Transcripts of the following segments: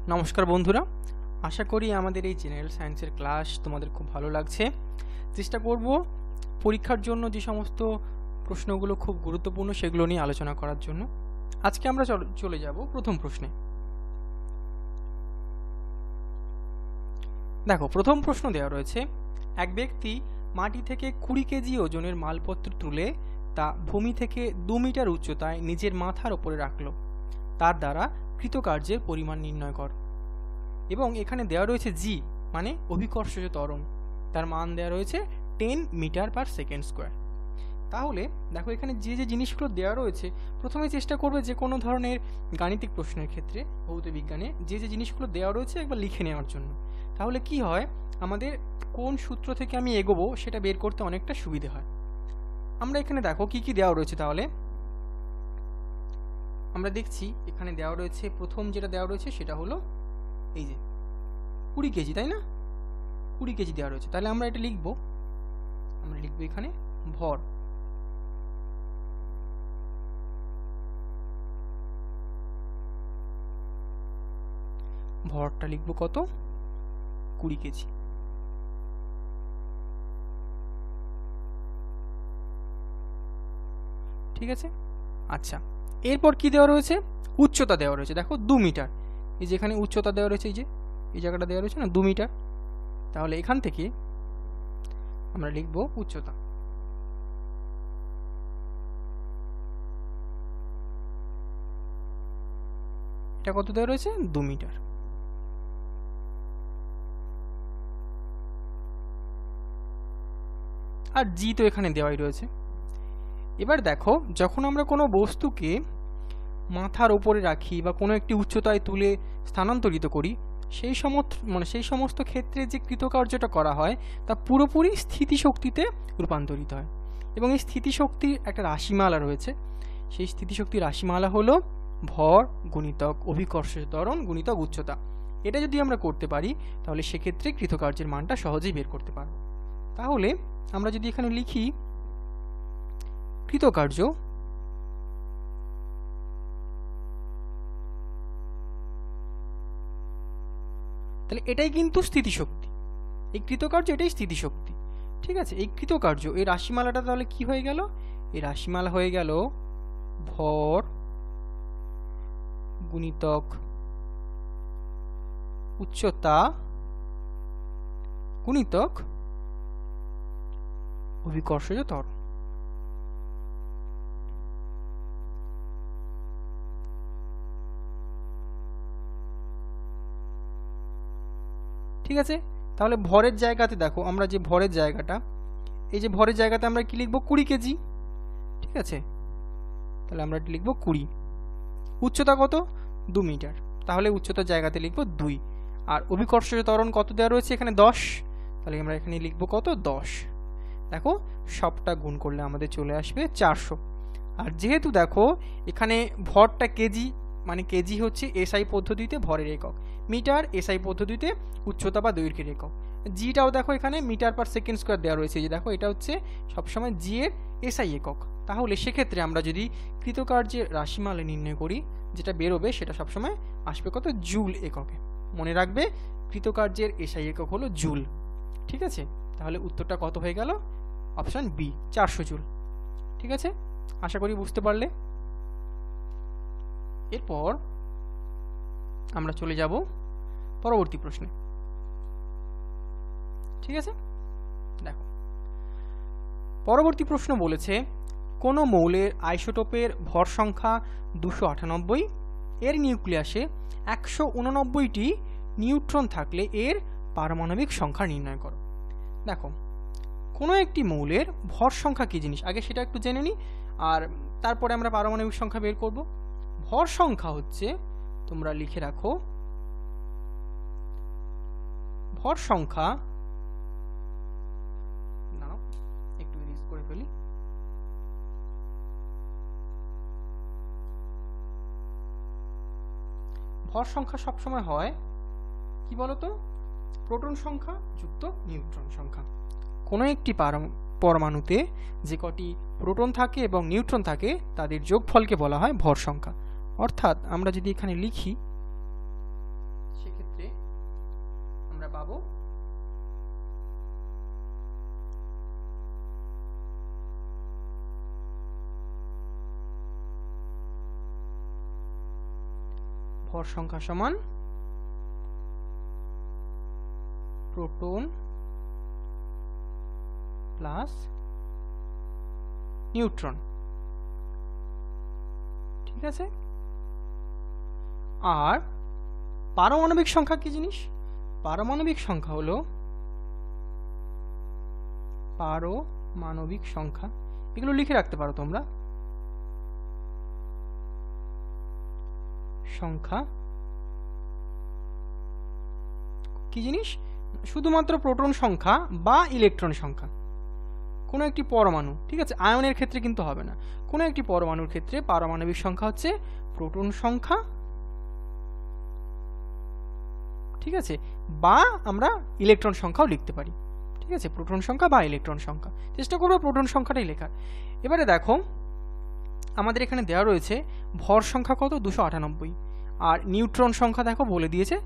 নমস্কার বন্ধুরা, আশা করি আমাদের এই জেনারেল সায়েন্সের ক্লাস তোমাদের খুব ভালো লাগছে। চেষ্টা করব পরীক্ষার জন্য যে সমস্ত প্রশ্নগুলো খুব গুরুত্বপূর্ণ সেগুলো নিয়ে আলোচনা করার জন্য। আজকে আমরা চলে যাব প্রথম প্রশ্নে। দেখো, প্রথম প্রশ্ন দেওয়া রয়েছে, এক ব্যক্তি মাটি থেকে 20 কেজি ওজনের মালপত্র তুলে তা ভূমি থেকে 2 মিটার উচ্চতায় নিজের মাথার ওপরে রাখল। তার দ্বারা কৃতকার্যের পরিমাণ নির্ণয় কর। এবং এখানে দেওয়া রয়েছে জি মানে অভিকর্ষজ ত্বরণ, তার মান দেওয়া রয়েছে 10 মিটার পার সেকেন্ড স্কোয়ার। তাহলে দেখো, এখানে যে যে জিনিসগুলো দেওয়া রয়েছে, প্রথমে চেষ্টা করবে যে কোনো ধরনের গাণিতিক প্রশ্নের ক্ষেত্রে ভৌত বিজ্ঞানে যে যে জিনিসগুলো দেওয়া রয়েছে একবার লিখে নেওয়ার জন্য। তাহলে কি হয়, আমাদের কোন সূত্র থেকে আমি এগোবো সেটা বের করতে অনেকটা সুবিধে হয়। আমরা এখানে দেখো কি কি দেওয়া রয়েছে। তাহলে আমরা দেখছি এখানে দেওয়া রয়েছে, প্রথম যেটা দেওয়া রয়েছে সেটা হলো এই যে 20 কেজি, তাই না? 20 কেজি দেওয়া রয়েছে। তাহলে আমরা এটা লিখবো, আমরা লিখবো এখানে ভর। ভরটা লিখবো কত? 20 কেজি। ঠিক আছে, আচ্ছা। এরপর কি দেওয়া রয়েছে? উচ্চতা দেওয়া রয়েছে। দেখো 2 মিটার, এই যে এখানে উচ্চতা দেওয়া রয়েছে, এই যে এই জায়গাটা দেওয়া রয়েছে না 2 মিটার। তাহলে এখান থেকে আমরা লিখবো উচ্চতা। এটা কত দেওয়া রয়েছে? 2 মিটার। আর জি তো এখানে দেওয়াই রয়েছে। এবার দেখো, যখন আমরা কোনো বস্তুকে মাথার ওপরে রাখি বা কোনো একটি উচ্চতায় তুলে স্থানান্তরিত করি, সেই সমস্ত ক্ষেত্রে যে কৃতকার্যটা করা হয় তা পুরোপুরি স্থিতিশক্তিতে রূপান্তরিত হয়। এবং এই স্থিতিশক্তির একটা রাশিমালা রয়েছে। সেই স্থিতিশক্তির রাশিমালা হলো ভর গুণিতক অভিকর্ষজ ত্বরণ গুণিতক উচ্চতা। এটা যদি আমরা করতে পারি তাহলে সেক্ষেত্রে কৃতকার্যের মানটা সহজেই বের করতে পারব। তাহলে আমরা যদি এখানে লিখি কৃতকার্য, তাহলে এটাই কিন্তু স্থিতিশক্তি। এই কৃতকার্য এটাই স্থিতিশক্তি। ঠিক আছে, এই কৃতকার্য এই রাশিমালাটা তাহলে কি হয়ে গেল? এই রাশিমালা হয়ে গেল ভর গুণিতক উচ্চতা গুণিতক অভিকর্ষজ ত্বরণ। ঠিক আছে, তাহলে ভরের জায়গাতে দেখো, আমরা যে ভরের জায়গাটা, এই যে ভরের জায়গাতে আমরা কি লিখবো? 20 কেজি। ঠিক আছে, তাহলে আমরা লিখবো 20। উচ্চতা কত? 2 মিটার। তাহলে উচ্চতার জায়গাতে লিখবো 2। আর অভিকর্ষজ ত্বরণ কত দেওয়া রয়েছে? এখানে 10। তাহলে আমরা এখানে লিখবো কত? 10। দেখো, সবটা গুণ করলে আমাদের চলে আসবে 400। আর যেহেতু দেখো এখানে ভরটা কেজি, মানে কেজি হচ্ছে এসআই পদ্ধতিতে ভরের একক, মিটার এসআই পদ্ধতিতে উচ্চতা বা দৈর্ঘ্যের একক। জিটাও দেখো এখানে মিটার পার সেকেন্ড স্কোয়ার দেওয়া রয়েছে, যে দেখো এটা হচ্ছে সবসময় জি এর এসআই একক। তাহলে সেক্ষেত্রে আমরা যদি কৃতকার্যের রাশিমালা নির্ণয় করি, যেটা বেরোবে সেটা সবসময় আসবে কত? জুল এককে। মনে রাখবে, কৃতকার্যের এসআই একক হলো জুল। ঠিক আছে, তাহলে উত্তরটা কত হয়ে গেল? Option B, 400 joule. ঠিক আছে, আশা করি বুঝতে পারলে। এরপর আমরা চলে যাব পরবর্তী প্রশ্নে। ঠিক আছে, দেখো পরবর্তী প্রশ্ন বলেছে, কোন মৌলের আইসোটোপের ভর সংখ্যা 298, এর নিউক্লিয়াসে 189টি নিউট্রন থাকলে এর পারমাণবিক সংখ্যা নির্ণয় করো। দেখো, কোনো একটি মৌলের ভর সংখ্যা কি জিনিস আগে সেটা একটু জেনে নিই, আর তারপরে আমরা পারমাণবিক সংখ্যা বের করব। ভর সংখ্যা হচ্ছে, তোমরা লিখে রাখো, ভর সংখ্যা, না একটু ইরেজ করে ফেলি। ভর সংখ্যা সবসময় হয় কি বলতো? প্রোটন সংখ্যা যুক্ত নিউট্রন সংখ্যা। কোনো একটি পরমাণুতে যে কটি প্রোটন থাকে এবং নিউট্রন থাকে তাদের যোগফলকে বলা হয় ভর সংখ্যা। অর্থাৎ আমরা যদি এখানে লিখি সেক্ষেত্রে আমরা পাবো ভর সংখ্যা সমান প্রোটন প্লাস নিউট্রন। ঠিক আছে, আর পারমাণবিক সংখ্যা কি জিনিস? পারমাণবিক সংখ্যা হলো পারমাণবিক সংখ্যা, এগুলো লিখে রাখতে পারো তোমরা। সংখ্যা কি জিনিস? শুধুমাত্র প্রোটন সংখ্যা বা ইলেকট্রন সংখ্যা, কোনো একটি পরমাণু, ঠিক আছে, আয়নের ক্ষেত্রে কিন্তু হবে না, কোনো একটি পরমাণুর ক্ষেত্রে পারমাণবিক সংখ্যা হচ্ছে প্রোটন সংখ্যা, ঠিক আছে, বা আমরা ইলেকট্রন সংখ্যাও লিখতে পারি। ঠিক আছে, প্রোটন সংখ্যা বা ইলেকট্রন সংখ্যা, চেষ্টা করবো প্রোটন সংখ্যাটাই লেখার। এবারে দেখো আমাদের এখানে দেওয়া রয়েছে ভর সংখ্যা কত, 298, আর নিউট্রন সংখ্যা দেখো বলে দিয়েছে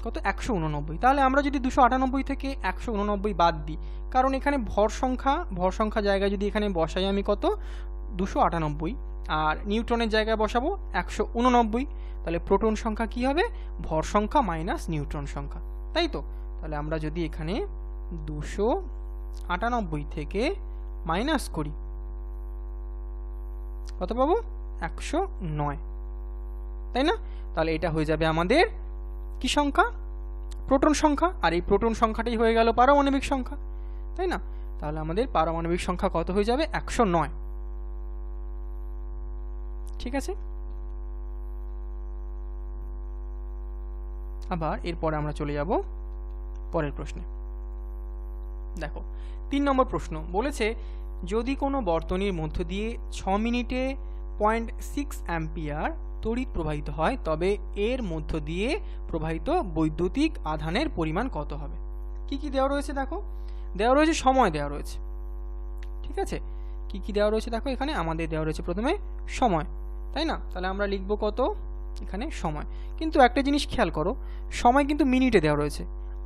কত, 189। তাহলে আমরা যদি 298 থেকে 189 বাদ দিই, কারণ এখানে ভর সংখ্যা জায়গায় যদি এখানে বসাই আমি কত, 298, আর নিউট্রনের জায়গায় বসাবো 189, তাহলে প্রোটন সংখ্যা কি হবে, ভর সংখ্যা মাইনাস নিউট্রন সংখ্যা, তাই তো? তাহলে আমরা যদি এখানে 298 থেকে মাইনাস করি কত পাবো, 109, তাই না? তাহলে এটা হয়ে যাবে আমাদের কি সংখ্যা, প্রোটন সংখ্যা, আর এই প্রোটন সংখ্যাটাই হয়ে গেল পারমাণবিক সংখ্যা, তাই না? তাহলে আমাদের পারমাণবিক সংখ্যা কত হয়ে যাবে, 109। ঠিক আছে, আবার এরপরে আমরা চলে যাব পরের প্রশ্নে। দেখো 3 নম্বর প্রশ্ন বলেছে, যদি কোনো বর্তনীর মধ্য দিয়ে 6 মিনিটে 0.6 অ্যাম্পিয়ার তড়িৎ প্রবাহিত হয়, তবে এর মধ্য দিয়ে প্রবাহিত বৈদ্যুতিক আধানের পরিমাণ কত হবে? কি কি দেওয়া রয়েছে দেখো, দেওয়া রয়েছে সময় দেওয়া রয়েছে। ঠিক আছে, কি কি দেওয়া রয়েছে দেখো, এখানে আমাদের দেওয়া রয়েছে প্রথমে সময়, তাই না? তাহলে আমরা লিখব কত, এখানে সময়। কিন্তু একটা জিনিস খেয়াল করো, সময় কিন্তু মিনিটে দেওয়া রয়েছে।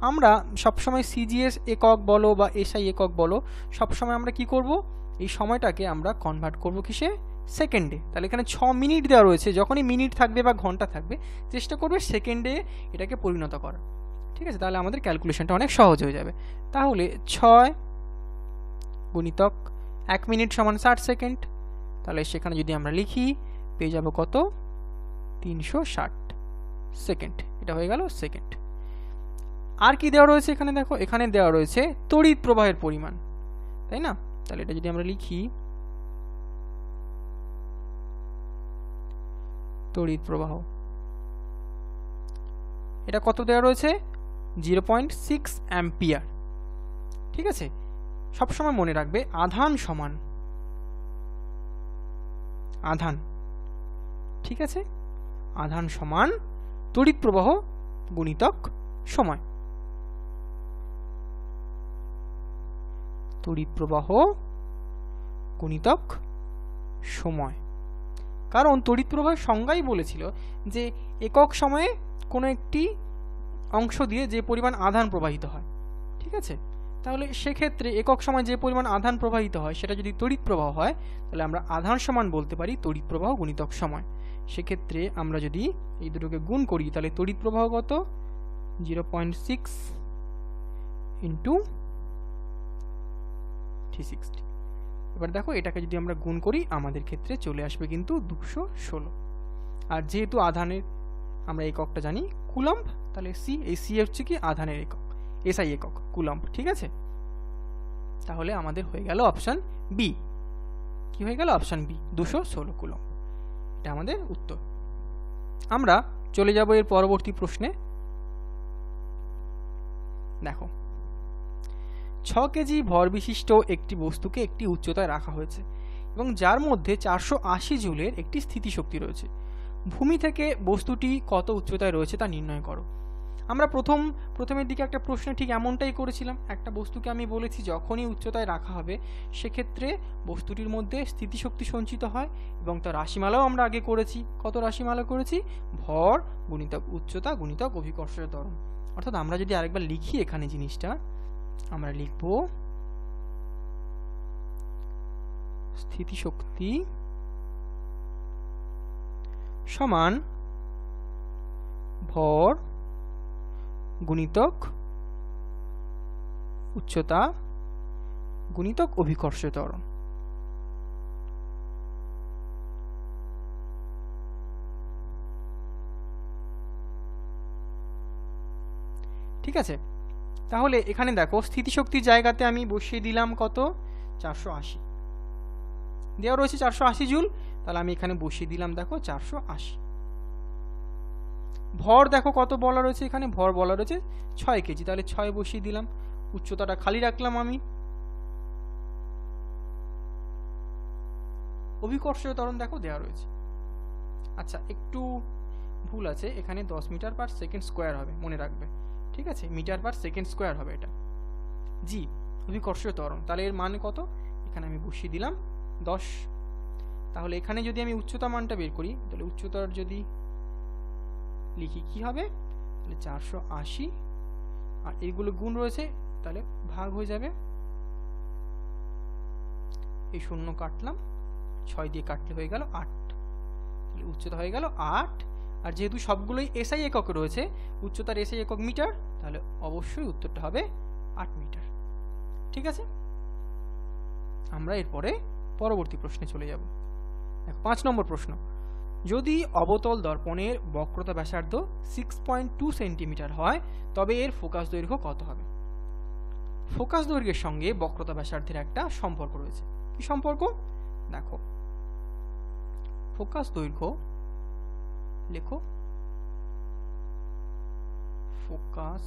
আমরা সবসময় সিজিএস একক বলো বা এসআই একক বলো, সবসময় আমরা কি করব, এই সময়টাকে আমরা কনভার্ট করব কিসে, সেকেন্ডে। তাহলে এখানে 6 মিনিট দেওয়া রয়েছে, যখনই মিনিট থাকবে বা ঘন্টা থাকবে চেষ্টা করবে সেকেন্ডে এটাকে পরিণত করা। ঠিক আছে, তাহলে আমাদের ক্যালকুলেশনটা অনেক সহজ হয়ে যাবে। তাহলে 6 গুণিতক 1 মিনিট সমান 60 সেকেন্ড, তাহলে সেখানে যদি আমরা লিখি পেয়ে যাব কত, 360 সেকেন্ড। এটা হয়ে গেল সেকেন্ড। আর কি দেওয়া রয়েছে এখানে দেখো, এখানে দেওয়া রয়েছে তড়িৎ প্রবাহের পরিমাণ, তাই না? তাহলে এটা যদি আমরা লিখি তড়িৎ প্রবাহ, এটা কত দেওয়া রয়েছে, 0.6 অ্যাম্পিয়ার। ঠিক আছে, সবসময় মনে রাখবে আধান সমান আধান। ঠিক আছে, আধান সমান তড়িৎ প্রবাহ গুণিতক সময়। তড়িৎ প্রবাহ গুণিতক সময়, কারণ তড়িৎ প্রবাহের সংজ্ঞাই বলেছিল যে একক সময়ে কোনো একটি অংশ দিয়ে যে পরিমাণ আধান প্রবাহিত হয়। ঠিক আছে, তাহলে সেক্ষেত্রে একক সময় যে পরিমাণ আধান প্রবাহিত হয় সেটা যদি তড়িৎ প্রবাহ হয়, তাহলে আমরা আধান সমান বলতে পারি তড়িৎ প্রবাহ গুণিতক সময়। সেক্ষেত্রে আমরা যদি এই দুটোকে গুণ করি, তাহলে তড়িৎ প্রবাহ কত, 0.6 ইন্টু 360। এবার দেখো এটাকে যদি আমরা গুণ করি আমাদের ক্ষেত্রে চলে আসবে কিন্তু 216। আর যেহেতু আধানের আমরা এককটা জানি কুলম্ব, তাহলে সি, এই সি হচ্ছে কি আধানের একক, এসআই একক কুলম্ব। ঠিক আছে, তাহলে আমাদের হয়ে গেল অপশন বি। কি হয়ে গেল, অপশন বি, 216 কুলম্ব। এটা আমাদের উত্তর। আমরা চলে যাব এর পরবর্তী প্রশ্নে। দেখো 6 কেজি ভর বিশিষ্ট একটি বস্তুকে একটি উচ্চতায় রাখা হয়েছে এবং যার মধ্যে 480 জুলের একটি স্থিতিশক্তি রয়েছে। ভূমি থেকে বস্তুটি কত উচ্চতায় রয়েছে তা নির্ণয় করো। আমরা প্রথমের দিকে একটা প্রশ্নে ঠিক এমনটাই করেছিলাম। একটা বস্তুকে আমি বলেছি যখনই উচ্চতায় রাখা হবে সেক্ষেত্রে বস্তুটির মধ্যে স্থিতিশক্তি সঞ্চিত হয়, এবং তার রাশিমালাও আমরা আগে করেছি। কত রাশিমালা করেছি? ভর গুণিতক উচ্চতা গুণিতক অভিকর্ষীয় ত্বরণ। অর্থাৎ আমরা যদি আরেকবার লিখি এখানে জিনিসটা, আমরা লিখব স্থিতিশক্তি সমান ভর গুণিতক উচ্চতা গুণিতক অভিকর্ষীয় ত্বরণ। ঠিক আছে, তাহলে এখানে দেখো স্থিতিশক্তির জায়গাতে আমি বসিয়ে দিলাম কত? 480 দেওয়া রয়েছে, 480 জুল। তাহলে আমি এখানে বসিয়ে দিলাম দেখো 480। ভর দেখো কত বলা রয়েছে এখানে? ভর বলা রয়েছে 6 কেজি, তাহলে 6 বসিয়ে দিলাম। উচ্চতাটা খালি রাখলাম আমি। অভিকর্ষীয় ত্বরণ দেখো দেওয়া রয়েছে। আচ্ছা, একটু ভুল আছে এখানে, 10 মিটার পার সেকেন্ড স্কোয়ার হবে, মনে রাখবে। ঠিক আছে, মিটার পার সেকেন্ড স্কোয়ার হবে এটা। জি, অভিকর্ষীয় ত্বরণ। তাহলে এর মান কত? এখানে আমি বসিয়ে দিলাম 10। তাহলে এখানে যদি আমি উচ্চতা মানটা বের করি, তাহলে উচ্চতার যদি লিখি কি হবে? তাহলে 480, আর এইগুলো গুণ রয়েছে তাহলে ভাগ হয়ে যাবে। এই শূন্য কাটলাম, 6 দিয়ে কাটলে হয়ে গেল 8। তাহলে উচ্চতা হয়ে গেল 8। আর যেহেতু সবগুলোই এসআই একক রয়েছে, উচ্চতার এসআই একক মিটার, তাহলে অবশ্যই উত্তরটা হবে 8 মিটার। ঠিক আছে, আমরা এরপরে পরবর্তী প্রশ্নে চলে যাব। 5 নম্বর প্রশ্ন, যদি অবতল দর্পণের বক্রতা ব্যাসার্ধ 6.2 সেন্টিমিটার হয় তবে এর ফোকাস দৈর্ঘ্য কত হবে? ফোকাস দৈর্ঘ্যের সঙ্গে বক্রতা ব্যাসার্ধের একটা সম্পর্ক রয়েছে। কি সম্পর্ক? দেখো, ফোকাস দৈর্ঘ্য লেখো, ফোকাস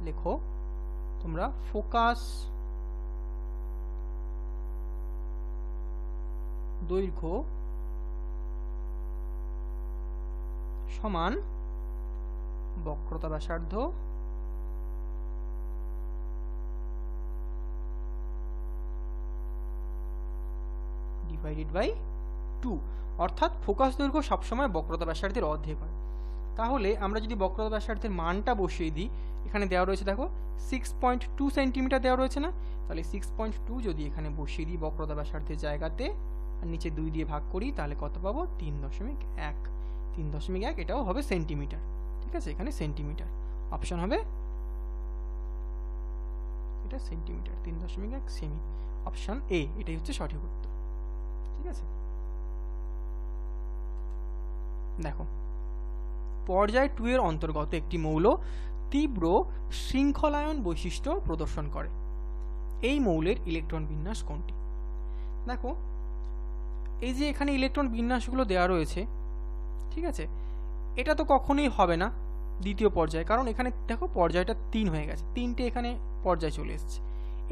লেখো তোমরা, ফোকাস দৈর্ঘ্য সমান বক্রতা ব্যাসার্ধ ডিভাইডেড বাই 2। অর্থাৎ ফোকাস দৈর্ঘ্য সবসময় বক্রতা ব্যাসার্ধের অর্ধেক হয়। তাহলে আমরা যদি বক্রতা ব্যাসার্ধের মানটা বসিয়ে দিই, এখানে দেওয়া রয়েছে দেখো 6.2 সেন্টিমিটার দেওয়া রয়েছে না? তাহলে 6.2 যদি এখানে বসিয়ে দিই বক্রতা ব্যাসার্ধের জায়গাতে, আর নিচে 2 দিয়ে ভাগ করি, তাহলে কত পাবো? 3.1। 3.1 এটাও হবে সেন্টিমিটার। ঠিক আছে, এখানে সেন্টিমিটার অপশন হবে, এটা সেন্টিমিটার। 3.1 সেমি, অপশন এ, এটাই হচ্ছে সঠিক উত্তর। ঠিক আছে, দেখো পর্যায় 2 এর অন্তর্গত একটি মৌল তীব্র শৃঙ্খলায়ন বৈশিষ্ট্য প্রদর্শন করে। এই মৌলের ইলেকট্রন বিন্যাস কোনটি? দেখো, এই যে এখানে ইলেকট্রন বিন্যাসগুলো দেওয়া রয়েছে, ঠিক আছে, এটা তো কখনোই হবে না দ্বিতীয় পর্যায়ে, কারণ এখানে দেখো পর্যায়টা 3 হয়ে গেছে, 3টে এখানে পর্যায় চলে এসেছে।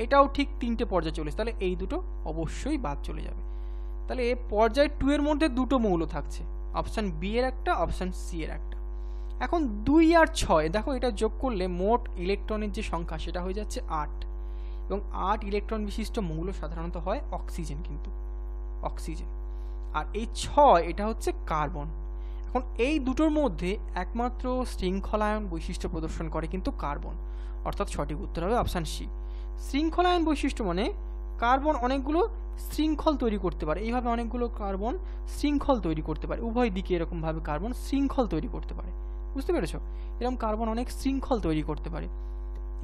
এটাও ঠিক 3টে পর্যায় চলে এসেছে, তাহলে এই দুটো অবশ্যই বাদ চলে যাবে। তাহলে পর্যায় 2 এর মধ্যে দুটো মৌল থাকছে, অপশন বি এর একটা, অপশন সি এর একটা। এখন 2 আর 6 দেখো, এটা যোগ করলে মোট ইলেকট্রনের যে সংখ্যা সেটা হয়ে যাচ্ছে 8, এবং 8 ইলেকট্রন বিশিষ্ট মৌল সাধারণত হয় অক্সিজেন, কিন্তু অক্সিজেন। আর এই 6 এটা হচ্ছে কার্বন। এখন এই দুটোর মধ্যে একমাত্র শৃঙ্খলায়ন বৈশিষ্ট্য প্রদর্শন করে কিন্তু কার্বন, অর্থাৎ সঠিক উত্তর হবে অপশন সি। শৃঙ্খলায়ন বৈশিষ্ট্য মানে কার্বন অনেকগুলো শৃঙ্খল তৈরি করতে পারে, এইভাবে অনেকগুলো কার্বন শৃঙ্খল তৈরি করতে পারে, উভয় দিকে এরকমভাবে কার্বন শৃঙ্খল তৈরি করতে পারে। বুঝতে পেরেছ? এরকম কার্বন অনেক শৃঙ্খল তৈরি করতে পারে,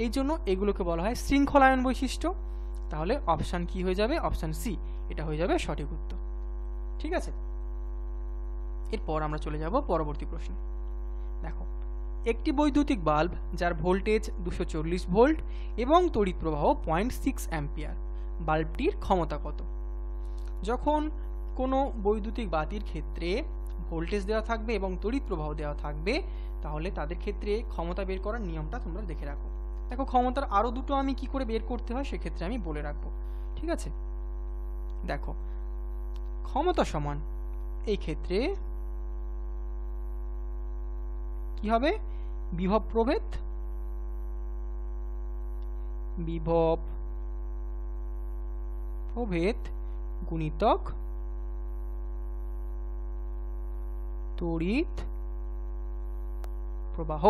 এই জন্য এগুলোকে বলা হয় শৃঙ্খলায়ন বৈশিষ্ট্য। তাহলে অপশান কি হয়ে যাবে? অপশান সি, এটা হয়ে যাবে সঠিক উত্তর। ঠিক আছে, এরপর আমরা চলে যাব পরবর্তী প্রশ্নে। দেখো, একটি বৈদ্যুতিক বাল্ব যার ভোল্টেজ 240 ভোল্ট এবং তড়িৎ প্রবাহ 0.6 অ্যাম্পিয়ার, বাল্বটির ক্ষমতা কত? যখন কোনো বৈদ্যুতিক বাতির ক্ষেত্রে ভোল্টেজ দেওয়া থাকবে এবং তড়িৎ প্রবাহ দেওয়া থাকবে, তাহলে তাদের ক্ষেত্রে ক্ষমতা বের করার নিয়মটা তোমরা দেখে রাখো। দেখো, ক্ষমতার আরও দুটো আমি কি করে বের করতে হয় সেক্ষেত্রে আমি বলে রাখবো। ঠিক আছে, দেখো ক্ষমতা সমান এই ক্ষেত্রে কি হবে, বিভব প্রভেদ, বিভব প্রভেদ গুণিতক তড়িৎ প্রবাহ।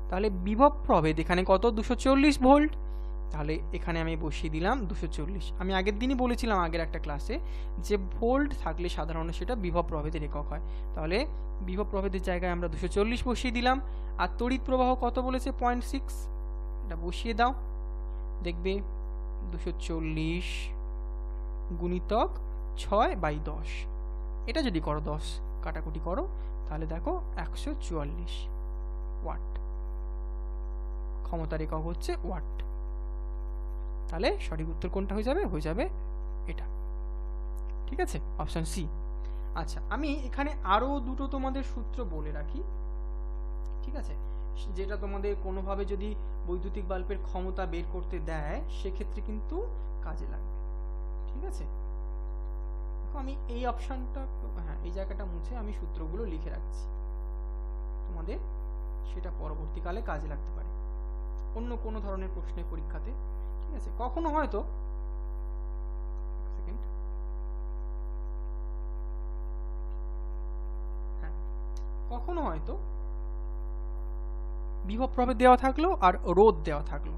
তাহলে বিভব প্রভেদ এখানে কত, 240 ভোল্ট, তাহলে এখানে আমি বসিয়ে দিলাম 240। আমি আগের দিনই বলেছিলাম আগের একটা ক্লাসে যে ভোল্ট থাকলে সাধারণত সেটা বিভব প্রভেদের একক হয়। তাহলে বিভব প্রভেদের জায়গায় আমরা 240 বসিয়ে দিলাম। আর তড়িৎ প্রবাহ কত বলেছে, 0.6, এটা বসিয়ে দাও, দেখবে 240 গুণিতক 6/10, এটা যদি করো 10 কাটাকুটি করো তাহলে দেখো 144 ওয়াট, ক্ষমতার একক হচ্ছে ওয়াট। তাহলে সঠিক উত্তর কোনটা হয়ে যাবে, হয়ে যাবে এটা। ঠিক আছে, অপশন সি। আচ্ছা, আমি এখানে আরো দুটো তোমাদের সূত্র বলে রাখি, ঠিক আছে, যেটা তোমাদের কোনোভাবে যদি বৈদ্যুতিক বাল্বের ক্ষমতা বের করতে দেয় সেক্ষেত্রে কিন্তু কাজে লাগবে। ঠিক আছে, দেখো আমি এই অপশনটা, হ্যাঁ এই জায়গাটা মুছে আমি সূত্রগুলো লিখে রাখছি, তোমাদের সেটা পরবর্তীকালে কাজে লাগতে পারে অন্য কোনো ধরনের প্রশ্নের পরীক্ষাতে। ঠিক আছে, কখনো হয়তো কখনো হয়তো বিভব প্রভেদ দেওয়া থাকলো আর রোধ দেওয়া থাকলো,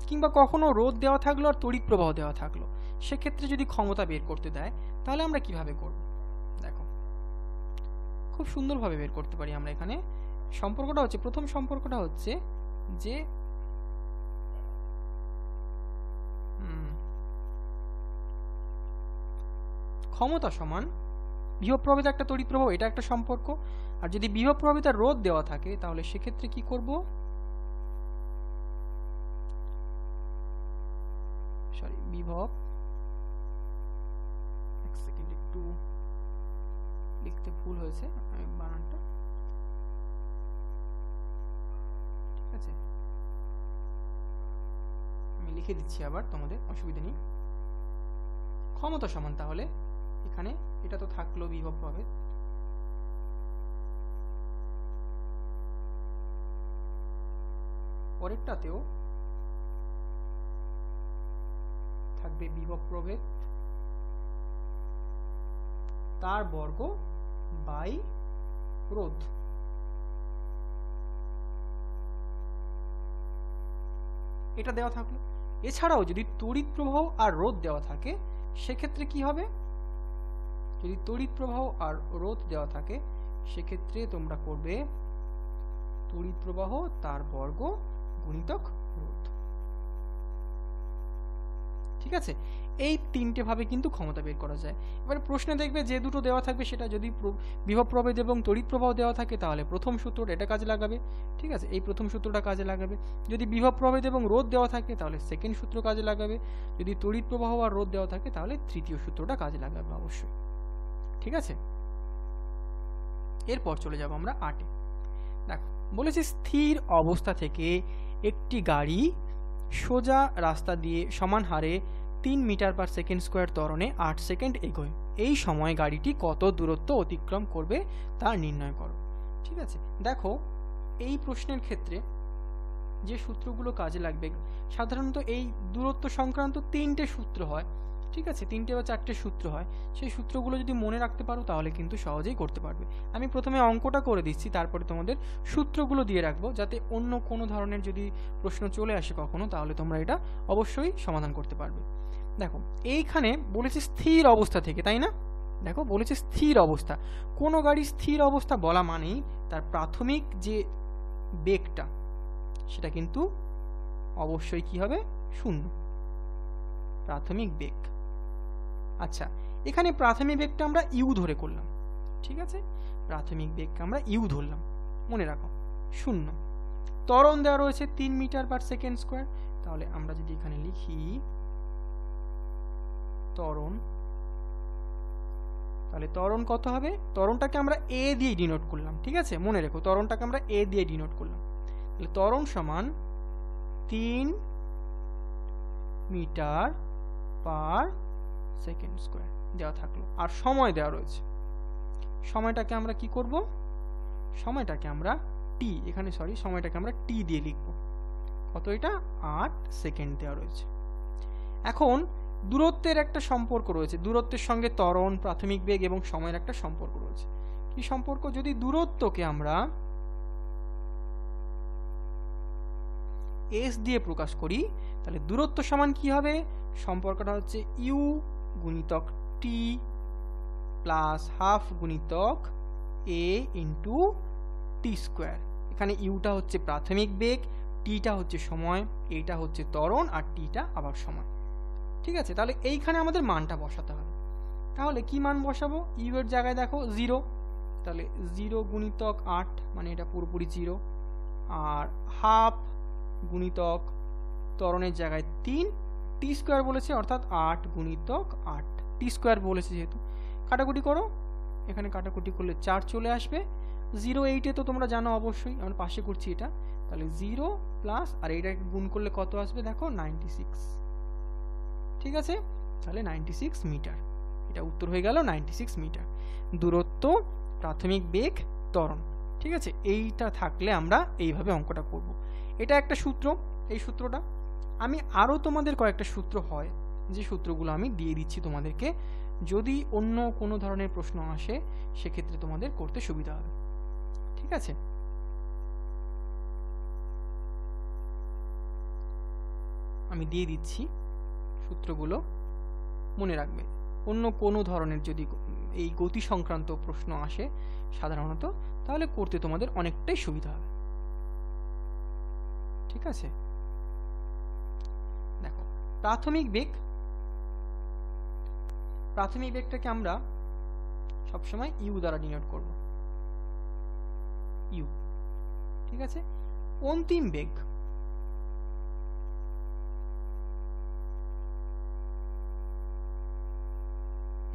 কিংবা কখনো রোধ দেওয়া থাকলো আর তড়িৎ প্রবাহ দেওয়া থাকলো, সেক্ষেত্রে যদি ক্ষমতা বের করতে দেয় তাহলে আমরা কিভাবে করব, দেখো খুব সুন্দরভাবে বের করতে পারি আমরা। এখানে সম্পর্কটা হচ্ছে, প্রথম সম্পর্কটা হচ্ছে যে ক্ষমতা সমান বিভব প্রভেদ একটা তড়িৎ প্রবাহ, এটা একটা সম্পর্ক। আর যদি বিভব প্রভেদ আর রোধ দেওয়া থাকে তাহলে সেক্ষেত্রে কি করব, সরি বিভব, এক সেকেন্ড একটু লিখতে ভুল হয়েছে বানানটা, ঠিক আছে আমি লিখে দিচ্ছি আবার, তোমাদের অসুবিধা নেই। ক্ষমতা সমান, তাহলে এখানে এটা তো থাকলো বিভব প্রভেদ, পরেরটাতেও থাকবে বিভব প্রভেদ তার বর্গ বাই রোধ। এটা দেওয়া থাকলো। এছাড়াও যদি তড়িৎ প্রবাহ আর রোধ দেওয়া থাকে সেক্ষেত্রে কি হবে, যদি তড়িৎ প্রবাহ আর রোধ দেওয়া থাকে সেক্ষেত্রে তোমরা করবে তড়িৎ প্রবাহ তার বর্গ গুণিতক রোধ। ঠিক আছে, এই তিনটে ভাবে কিন্তু ক্ষমতা বের করা যায়। এবারে প্রশ্নে দেখবে যে দুটো দেওয়া থাকবে সেটা যদি বিভব প্রভেদ এবং তড়িৎ প্রবাহ দেওয়া থাকে তাহলে প্রথম সূত্রটা এটা কাজে লাগাবে। ঠিক আছে, এই প্রথম সূত্রটা কাজে লাগাবে। যদি বিভব প্রভেদ এবং রোধ দেওয়া থাকে তাহলে সেকেন্ড সূত্র কাজে লাগাবে। যদি তড়িৎ প্রবাহ আর রোধ দেওয়া থাকে তাহলে তৃতীয় সূত্রটা কাজে লাগাবে অবশ্যই। ঠিক আছে, এরপর চলে যাব আমরা 8-এ। দেখো বলেছে স্থির অবস্থা থেকে একটি গাড়ি সোজা রাস্তা দিয়ে সমান হারে 3 মিটার/সেকেন্ড² ত্বরণে 8 সেকেন্ড এগোয়। এই সময় গাড়িটি কত দূরত্ব অতিক্রম করবে তা নির্ণয় করো। ঠিক আছে, দেখো এই প্রশ্নের ক্ষেত্রে যে সূত্রগুলো কাজে লাগবে, সাধারণত এই দূরত্ব সংক্রান্ত 3টে সূত্র হয়। ঠিক আছে, 3টে বা 4টে সূত্র হয়। সেই সূত্রগুলো যদি মনে রাখতে পারো তাহলে কিন্তু সহজেই করতে পারবে। আমি প্রথমে অঙ্কটা করে দিচ্ছি, তারপরে তোমাদের সূত্রগুলো দিয়ে রাখবো, যাতে অন্য কোনো ধরনের যদি প্রশ্ন চলে আসে কখনো তাহলে তোমরা এটা অবশ্যই সমাধান করতে পারবে। দেখো এইখানে বলেছে স্থির অবস্থা থেকে, তাই না? দেখো বলেছে স্থির অবস্থা। কোনো গাড়ি স্থির অবস্থা বলা মানেই তার প্রাথমিক যে বেগটা সেটা কিন্তু অবশ্যই কি হবে, 0, প্রাথমিক বেগ। আচ্ছা, এখানে প্রাথমিক বেগটা আমরা ইউ ধরে করলাম। ঠিক আছে, প্রাথমিক বেগকে আমরা ইউ ধরলাম, মনে রাখো 0। ত্বরণ দেওয়া রয়েছে 3 মিটার/সেকেন্ড²। তাহলে আমরা যদি এখানে লিখি ত্বরণ, তাহলে ত্বরণ কত হবে, ত্বরণটাকে আমরা এ দিয়ে ডিনোট করলাম। ঠিক আছে, মনে রেখো ত্বরণটাকে আমরা এ দিয়ে ডিনোট করলাম। তাহলে ত্বরণ সমান 3 মিটার পার সেকেন্ড স্কোয়ার দেওয়া থাকলো, আর সময় দেওয়া রয়েছে। সময়টাকে আমরা কি করব, সময়টাকে আমরা টি, এখানে সরি সময়টাকে আমরা টি দিয়ে লিখব। কত এটা, 8 সেকেন্ড দেওয়া রয়েছে। এখন দূরত্বের একটা সম্পর্ক রয়েছে, দূরত্বের সঙ্গে ত্বরণ, প্রাথমিক বেগ এবং সময়ের একটা সম্পর্ক রয়েছে। কি সম্পর্ক, যদি দূরত্বকে আমরা এস দিয়ে প্রকাশ করি তাহলে দূরত্ব সমান কি হবে, সম্পর্কটা হচ্ছে ইউ গুণিতক টি প্লাস হাফ গুণিতক এ ইন্টু টি স্কোয়ার। এখানে ইউটা হচ্ছে প্রাথমিক বেগ, টিটা হচ্ছে সময়, এইটা হচ্ছে ত্বরণ, আর টিটা আবার সময়। ঠিক আছে, তাহলে এইখানে আমাদের মানটা বসাতে হবে। তাহলে কি মান বসাবো, ইউ এর জায়গায় দেখো 0, তাহলে 0 গুণিতক 8 মানে এটা পুরোপুরি 0, আর হাফ গুণিতক ত্বরণের জায়গায় 3, টি স্কোয়ার বলেছে অর্থাৎ 8 গুণিতক 8, টি স্কোয়ার বলেছে যেহেতু। কাটাকুটি করো, এখানে কাটাকুটি করলে 4 চলে আসবে। 0 8-এ তো তোমরা জানো অবশ্যই, আমরা পাশে করছি এটা, তাহলে 0 প্লাস আর এইটাকে গুণ করলে কত আসবে দেখো 96। ঠিক আছে, তাহলে 96 মিটার, এটা উত্তর হয়ে গেল 96 মিটার। দূরত্ব, প্রাথমিক বেগ, ত্বরণ। ঠিক আছে, এইটা থাকলে আমরা এইভাবে অঙ্কটা করব। এটা একটা সূত্র, এই সূত্রটা আমি আরও তোমাদের কয়েকটা সূত্র হয় যে সূত্রগুলো আমি দিয়ে দিচ্ছি তোমাদেরকে, যদি অন্য কোনো ধরনের প্রশ্ন আসে সেক্ষেত্রে তোমাদের করতে সুবিধা হবে। ঠিক আছে, আমি দিয়ে দিচ্ছি সূত্রগুলো, মনে রাখবে। অন্য কোনো ধরনের যদি এই গতি সংক্রান্ত প্রশ্ন আসে সাধারণত, তাহলে করতে তোমাদের অনেকটাই সুবিধা হবে। ঠিক আছে, দেখো প্রাথমিক বেগ, প্রাথমিক বেগটাকে আমরা সবসময় ইউ দ্বারা ডিনোট করব, ইউ। ঠিক আছে, অন্তিম বেগ,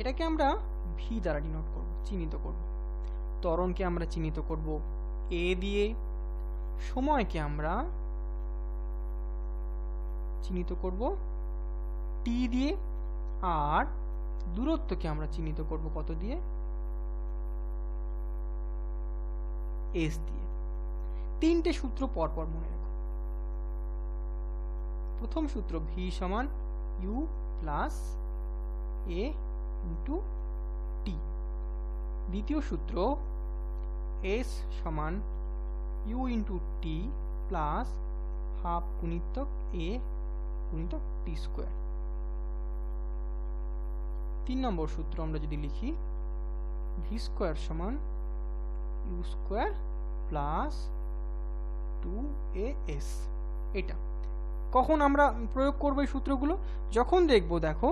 এটাকে আমরা ভি দ্বারা ডিনোট করব, চিহ্নিত করব। ত্বরণকে আমরা চিহ্নিত করব এ দিয়ে, সময়কে আমরা চিহ্নিত করব টি দিয়ে, আর দূরত্বকে আমরা চিহ্নিত করব কত দিয়ে, এস দিয়ে। তিনটে সূত্র পরপর মনে রাখো। প্রথম সূত্র ভি সমান u plus a into t. দ্বিতীয় সূত্র এস সমান u into t plus half গুণিতক এ গুণিতক টি স্কোয়ার। 3 নম্বর সূত্র আমরা যদি লিখি, ভি স্কোয়ার সমান ইউ স্কোয়ার প্লাস 2as। এটা কখন আমরা প্রয়োগ করব এই সূত্রগুলো, যখন দেখব দেখো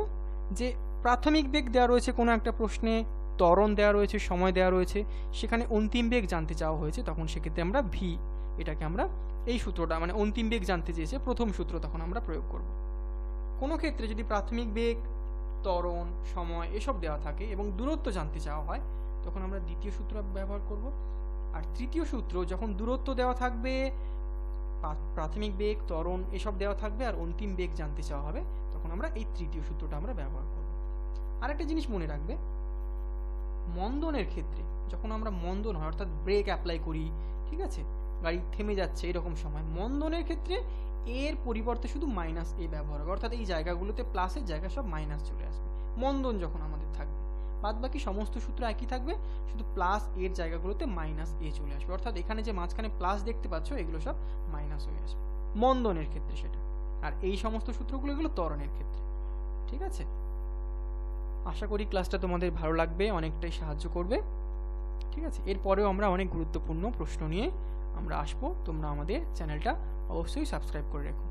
যে প্রাথমিক বেগ দেওয়া রয়েছে কোনো একটা প্রশ্নে, ত্বরণ দেওয়া রয়েছে, সময় দেওয়া রয়েছে, সেখানে অন্তিম বেগ জানতে চাওয়া হয়েছে, তখন সেক্ষেত্রে আমরা ভি, এটাকে আমরা এই সূত্রটা মানে অন্তিম বেগ জানতে চেয়েছে প্রথম সূত্র, তখন আমরা প্রয়োগ করব। কোনো ক্ষেত্রে যদি প্রাথমিক বেগ, ত্বরণ, সময় এসব দেওয়া থাকে এবং দূরত্ব জানতে চাওয়া হয়, তখন আমরা দ্বিতীয় সূত্র ব্যবহার করব। আর তৃতীয় সূত্র যখন দূরত্ব দেওয়া থাকবে, প্রাথমিক বেগ, ত্বরণ এসব দেওয়া থাকবে, আর অন্তিম বেগ জানতে চাওয়া হবে, তখন আমরা এই তৃতীয় সূত্রটা আমরা ব্যবহার করব। আরেকটা জিনিস মনে রাখবে, মন্দনের ক্ষেত্রে যখন আমরা মন্দন হয় অর্থাৎ ব্রেক অ্যাপ্লাই করি, ঠিক আছে, গাড়ি থেমে যাচ্ছে এরকম সময়, মন্দনের ক্ষেত্রে এর পরিবর্তে শুধু মাইনাস এ ব্যবহার হবে, অর্থাৎ এই জায়গাগুলোতে প্লাসের জায়গা সব মাইনাস চলে আসবে মন্দন যখন আমাদের থাকবে। বাদ বাকি সমস্ত সূত্র একই থাকবে, শুধু প্লাস এর জায়গাগুলোতে মাইনাস এ চলে আসবে, অর্থাৎ এখানে যে মাঝখানে প্লাস দেখতে পাচ্ছ এগুলো সব মাইনাস হয়ে আসবে মন্দনের ক্ষেত্রে সেটা। আর এই সমস্ত সূত্রগুলো এগুলো ত্বরণের ক্ষেত্রে। ঠিক আছে, আশা করি ক্লাসটা তোমাদের ভালো লাগবে, অনেকটাই সাহায্য করবে। ঠিক আছে, এরপরেও আমরা অনেক গুরুত্বপূর্ণ প্রশ্ন নিয়ে আমরা আসবো, তোমরা আমাদের চ্যানেলটা অবশ্যই সাবস্ক্রাইব করে রেখো।